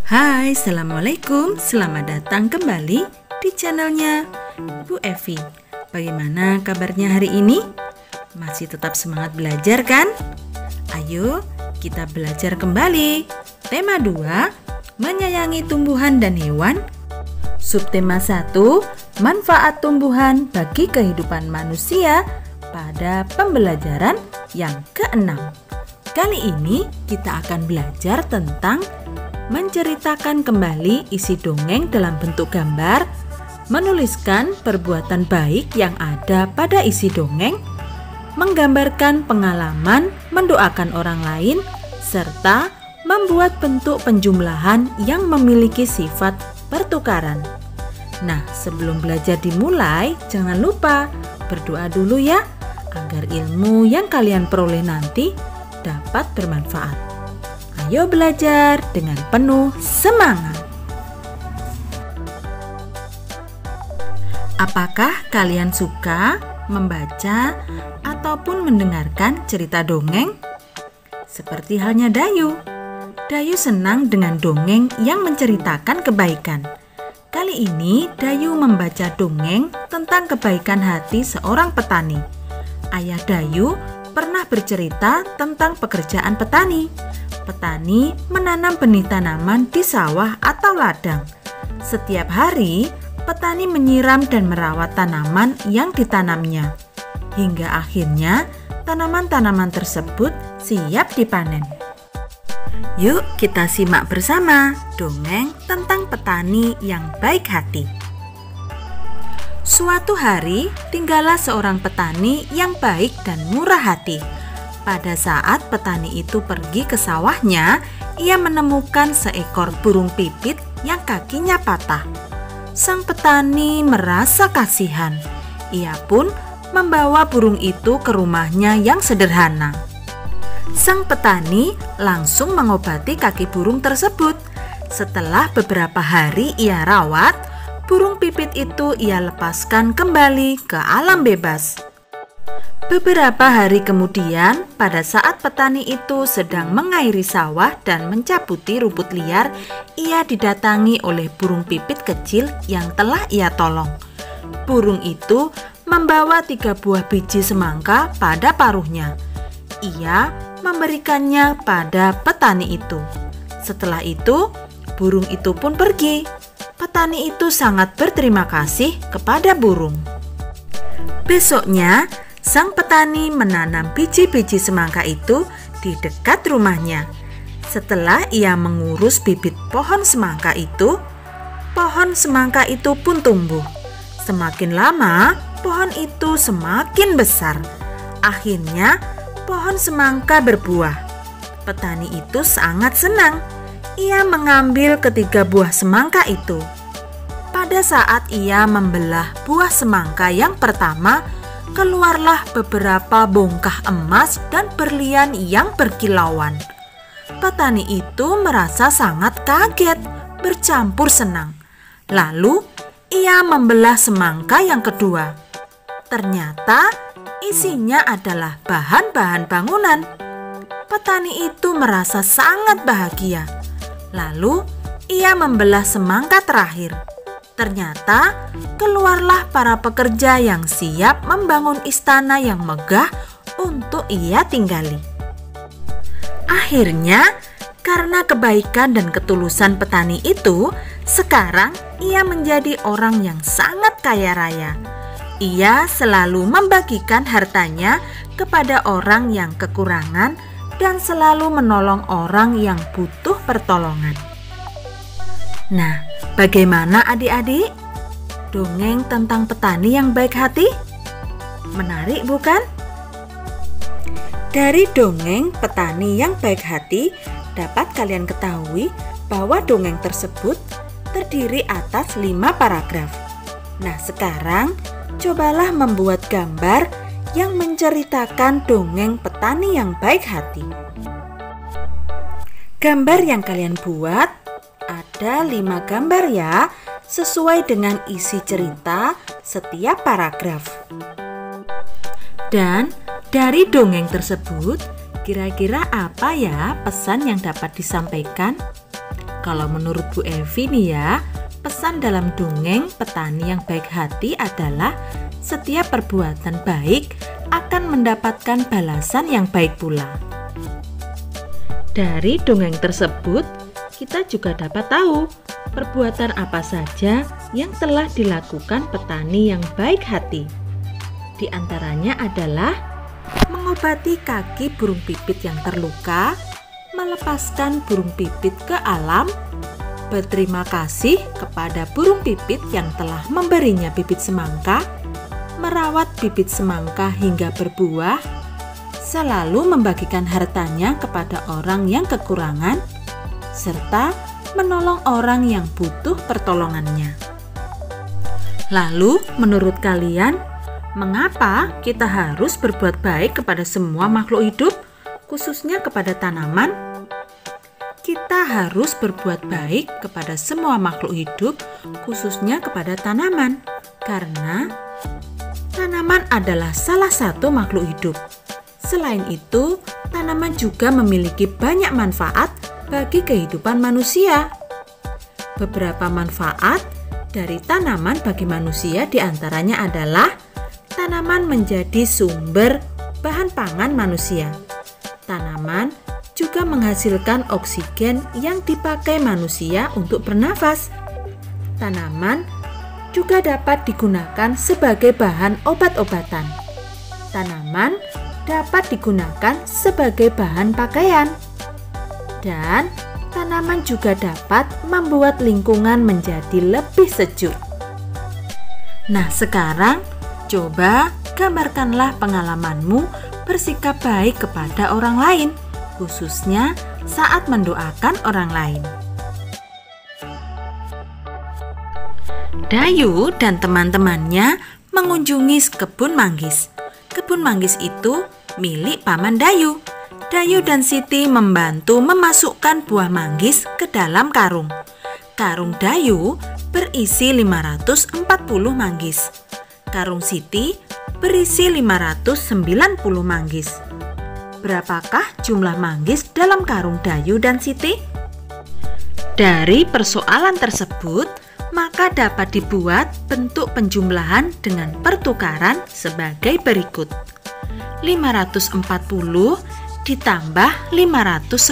Hai, Assalamualaikum. Selamat datang kembali di channelnya Bu Evi. Bagaimana kabarnya hari ini? Masih tetap semangat belajar kan? Ayo kita belajar kembali. Tema 2, menyayangi tumbuhan dan hewan. Subtema 1, manfaat tumbuhan bagi kehidupan manusia pada pembelajaran yang ke-6. Kali ini kita akan belajar tentang menceritakan kembali isi dongeng dalam bentuk gambar, menuliskan perbuatan baik yang ada pada isi dongeng, menggambarkan pengalaman mendoakan orang lain, serta membuat bentuk penjumlahan yang memiliki sifat pertukaran. Nah, sebelum belajar dimulai, jangan lupa berdoa dulu ya, agar ilmu yang kalian peroleh nanti dapat bermanfaat. Ayo belajar dengan penuh semangat. Apakah kalian suka membaca ataupun mendengarkan cerita dongeng? Seperti halnya Dayu. Dayu senang dengan dongeng yang menceritakan kebaikan. Kali ini Dayu membaca dongeng tentang kebaikan hati seorang petani. Ayah Dayu pernah bercerita tentang pekerjaan petani. Petani menanam benih tanaman di sawah atau ladang. Setiap hari, petani menyiram dan merawat tanaman yang ditanamnya. Hingga akhirnya, tanaman-tanaman tersebut siap dipanen. Yuk kita simak bersama dongeng tentang petani yang baik hati. Suatu hari, tinggallah seorang petani yang baik dan murah hati. Pada saat petani itu pergi ke sawahnya, ia menemukan seekor burung pipit yang kakinya patah. Sang petani merasa kasihan. Ia pun membawa burung itu ke rumahnya yang sederhana. Sang petani langsung mengobati kaki burung tersebut. Setelah beberapa hari ia rawat, burung pipit itu ia lepaskan kembali ke alam bebas. Beberapa hari kemudian, pada saat petani itu sedang mengairi sawah dan mencabuti rumput liar, ia didatangi oleh burung pipit kecil yang telah ia tolong. Burung itu membawa 3 buah biji semangka pada paruhnya. Ia memberikannya pada petani itu. Setelah itu, burung itu pun pergi. Petani itu sangat berterima kasih kepada burung. Besoknya, sang petani menanam biji-biji semangka itu di dekat rumahnya. Setelah ia mengurus bibit pohon semangka itu pun tumbuh. Semakin lama, pohon itu semakin besar. Akhirnya, pohon semangka berbuah. Petani itu sangat senang. Ia mengambil ketiga buah semangka itu. Pada saat ia membelah buah semangka yang pertama, keluarlah beberapa bongkah emas dan berlian yang berkilauan. Petani itu merasa sangat kaget, bercampur senang. Lalu, ia membelah semangka yang kedua. Ternyata, isinya adalah bahan-bahan bangunan. Petani itu merasa sangat bahagia. Lalu, ia membelah semangka terakhir. Ternyata, keluarlah para pekerja yang siap membangun istana yang megah untuk ia tinggali. Akhirnya, karena kebaikan dan ketulusan petani itu, sekarang ia menjadi orang yang sangat kaya raya. Ia selalu membagikan hartanya kepada orang yang kekurangan dan selalu menolong orang yang butuh pertolongan. Nah, bagaimana adik-adik? Dongeng tentang petani yang baik hati? Menarik bukan? Dari dongeng petani yang baik hati, dapat kalian ketahui bahwa dongeng tersebut terdiri atas 5 paragraf. Nah, sekarang cobalah membuat gambar yang menceritakan dongeng petani yang baik hati. Gambar yang kalian buat ada 5 gambar ya, sesuai dengan isi cerita setiap paragraf. Dan dari dongeng tersebut, kira-kira apa ya pesan yang dapat disampaikan? Kalau menurut Bu Evi nih ya, pesan dalam dongeng petani yang baik hati adalah setiap perbuatan baik akan mendapatkan balasan yang baik pula. Dari dongeng tersebut, kita juga dapat tahu perbuatan apa saja yang telah dilakukan petani yang baik hati. Di antaranya adalah mengobati kaki burung pipit yang terluka, melepaskan burung pipit ke alam, berterima kasih kepada burung pipit yang telah memberinya bibit semangka, merawat bibit semangka hingga berbuah, selalu membagikan hartanya kepada orang yang kekurangan, serta menolong orang yang butuh pertolongannya. Lalu, menurut kalian, mengapa kita harus berbuat baik kepada semua makhluk hidup, khususnya kepada tanaman? Kita harus berbuat baik kepada semua makhluk hidup, khususnya kepada tanaman, karena tanaman adalah salah satu makhluk hidup. Selain itu, tanaman juga memiliki banyak manfaat bagi kehidupan manusia. Beberapa manfaat dari tanaman bagi manusia diantaranya adalah tanaman menjadi sumber bahan pangan manusia. Tanaman juga menghasilkan oksigen yang dipakai manusia untuk bernafas. Tanaman juga dapat digunakan sebagai bahan obat-obatan. Tanaman dapat digunakan sebagai bahan pakaian. Dan tanaman juga dapat membuat lingkungan menjadi lebih sejuk. Nah, sekarang coba gambarkanlah pengalamanmu bersikap baik kepada orang lain, khususnya saat mendoakan orang lain. Dayu dan teman-temannya mengunjungi kebun manggis. Kebun manggis itu milik Paman Dayu. Dayu dan Siti membantu memasukkan buah manggis ke dalam karung. Karung Dayu berisi 540 manggis. Karung Siti berisi 590 manggis. Berapakah jumlah manggis dalam karung Dayu dan Siti? Dari persoalan tersebut, maka dapat dibuat bentuk penjumlahan dengan pertukaran sebagai berikut. 540 ditambah 590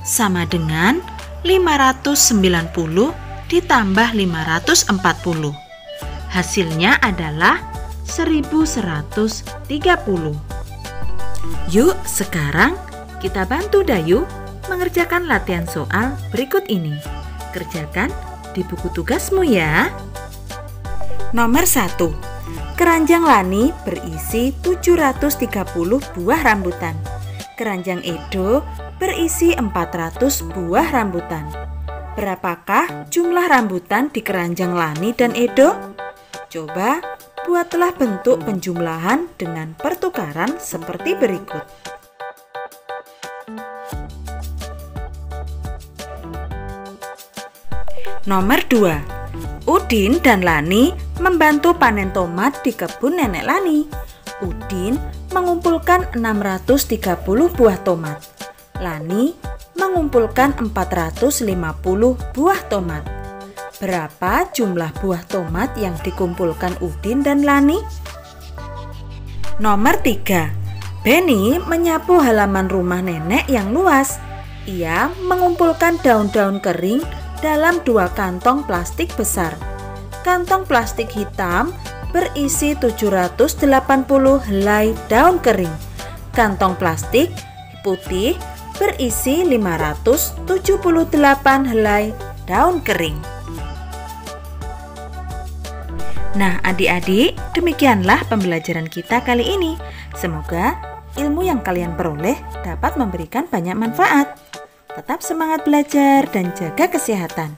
sama dengan 590 ditambah 540. Hasilnya adalah 1130. Yuk, sekarang kita bantu Dayu mengerjakan latihan soal berikut ini. Kerjakan di buku tugasmu ya. Nomor 1. Keranjang Lani berisi 730 buah rambutan. Keranjang Edo berisi 400 buah rambutan. Berapakah jumlah rambutan di keranjang Lani dan Edo? Coba buatlah bentuk penjumlahan dengan pertukaran seperti berikut. Nomor 2. Udin dan Lani membantu panen tomat di kebun Nenek Lani. Udin mengumpulkan 630 buah tomat. Lani mengumpulkan 450 buah tomat. Berapa jumlah buah tomat yang dikumpulkan Udin dan Lani? Nomor 3. Beni menyapu halaman rumah nenek yang luas. Ia mengumpulkan daun-daun kering dalam 2 kantong plastik besar. Kantong plastik hitam berisi 780 helai daun kering. Kantong plastik putih berisi 578 helai daun kering. Nah, adik-adik, demikianlah pembelajaran kita kali ini. Semoga ilmu yang kalian peroleh dapat memberikan banyak manfaat. Tetap semangat belajar dan jaga kesehatan.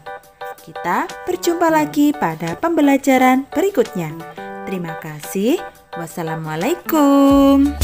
Kita berjumpa lagi pada pembelajaran berikutnya. Terima kasih. Wassalamualaikum.